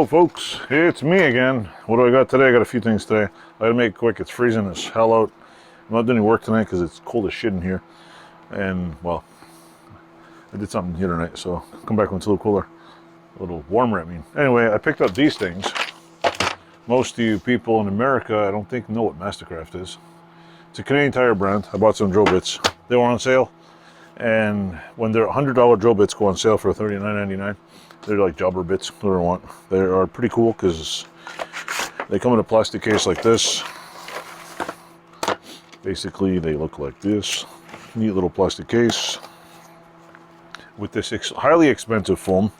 Hello folks, it's me again. What do I got today? I got a few things today. I gotta make it quick. It's freezing as hell out. I'm not doing any work tonight because it's cold as shit in here. And well, I did something here tonight, so come back when it's a little cooler. A little warmer, I mean. Anyway, I picked up these things. Most of you people in America, I don't think know what Mastercraft is. It's a Canadian Tire brand. I bought some drill bits. They were on sale. And when their $100 drill bits go on sale for $39.99, they're like jobber bits, whatever you want. They are pretty cool because they come in a plastic case like this. Basically, they look like this. Neat little plastic case with this highly expensive foam,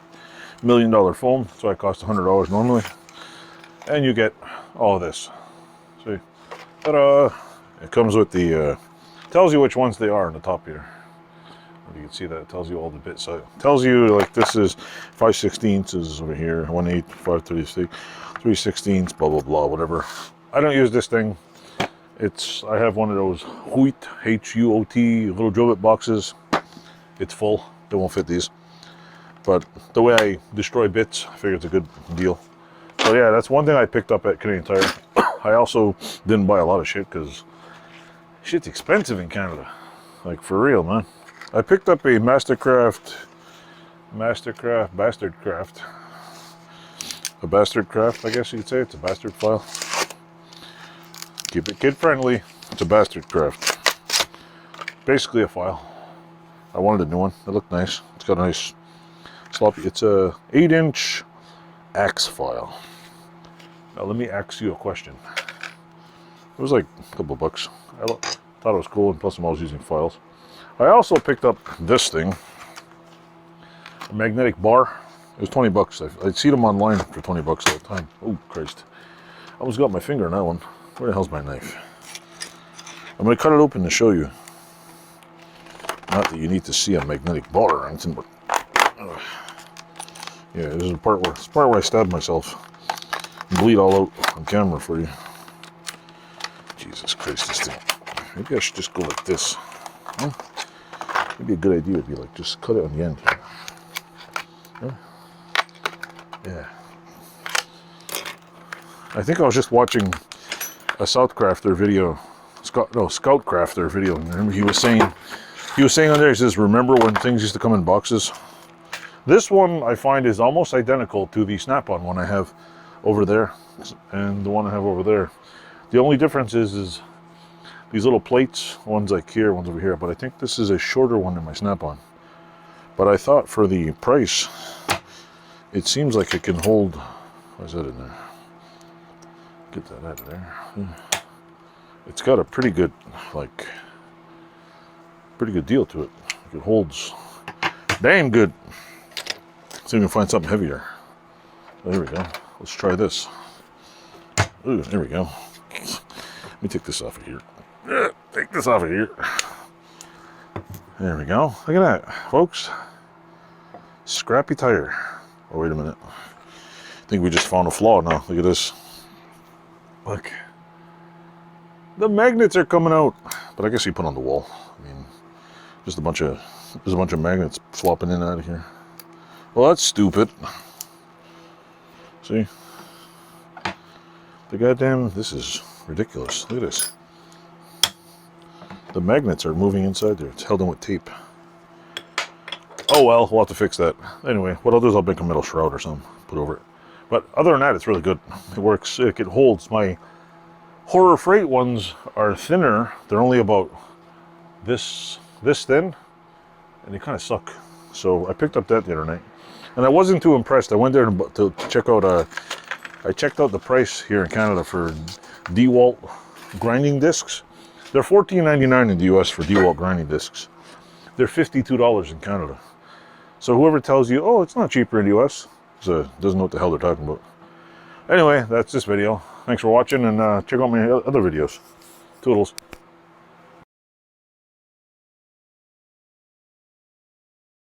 $1 million foam. That's why it costs $100 normally. And you get all of this. See, ta-da! It comes with the, tells you which ones they are on the top here. You can see that it tells you all the bits. So it tells you like this is 5/16 is over here, 1/8, 5/36, 3/16, blah blah blah, whatever. I don't use this thing. I have one of those Huot, H-U-O-T little drill bit boxes. It's full. They won't fit these. But the way I destroy bits, I figure it's a good deal. So yeah, that's one thing I picked up at Canadian Tire. I also didn't buy a lot of shit because shit's expensive in Canada. Like for real, man. I picked up a Mastercraft, Bastardcraft. A Bastardcraft, I guess you could say. It's a bastard file. Keep it kid friendly. It's a Bastardcraft. Basically a file. I wanted a new one. It looked nice. It's got a nice sloppy. It's a 8-inch axe file. Now let me ask you a question. It was like a couple bucks. I thought it was cool, and plus I'm always using files. I also picked up this thing, a magnetic bar. It was 20 bucks. I'd see them online for 20 bucks all the time. Oh, Christ. I almost got my finger on that one. Where the hell's my knife? I'm going to cut it open to show you. Not that you need to see a magnetic bar or anything, but... yeah, this is the part where I stabbed myself. And bleed all out on camera for you. Jesus Christ, this thing. Maybe I should just go like this. Huh? Maybe a good idea would be like just cut it on the end. Huh? Yeah. I think I was just watching a Scoutcrafter video. Scoutcrafter video. Remember he was saying on there, he says, remember when things used to come in boxes? This one I find is almost identical to the Snap-on one I have over there and the one I have over there. The only difference is these little plates, one's like here, one's over here, but I think this is a shorter one than my Snap-on. But I thought for the price, it seems like it can hold, what's that in there? Get that out of there. It's got a pretty good deal to it. It holds damn good. See if we can find something heavier. Oh, there we go. Let's try this. Ooh, there we go. Let me take this off of here. Take this off of here. There we go. Look at that, folks. Scrappy tire. Oh, wait a minute. I think we just found a flaw now. Look at this. Look. The magnets are coming out. But I guess you put on the wall. I mean, there's a bunch of magnets flopping in and out of here. Well, that's stupid. See? The goddamn, this is ridiculous. Look at this. The magnets are moving inside there. It's held in with tape. Oh well, we'll have to fix that. Anyway, what I'll do is I'll make a metal shroud or something, put over it. But other than that, it's really good. It works. It holds. My Horror Freight ones are thinner. They're only about this thin, and they kind of suck. So I picked up that the other night, and I wasn't too impressed. I went there to check out. I checked out the price here in Canada for DeWalt grinding discs. They're $14.99 in the US for DeWalt grinding discs. They're $52 in Canada. So whoever tells you, oh, it's not cheaper in the US, doesn't know what the hell they're talking about. Anyway, that's this video. Thanks for watching, and check out my other videos. Toodles.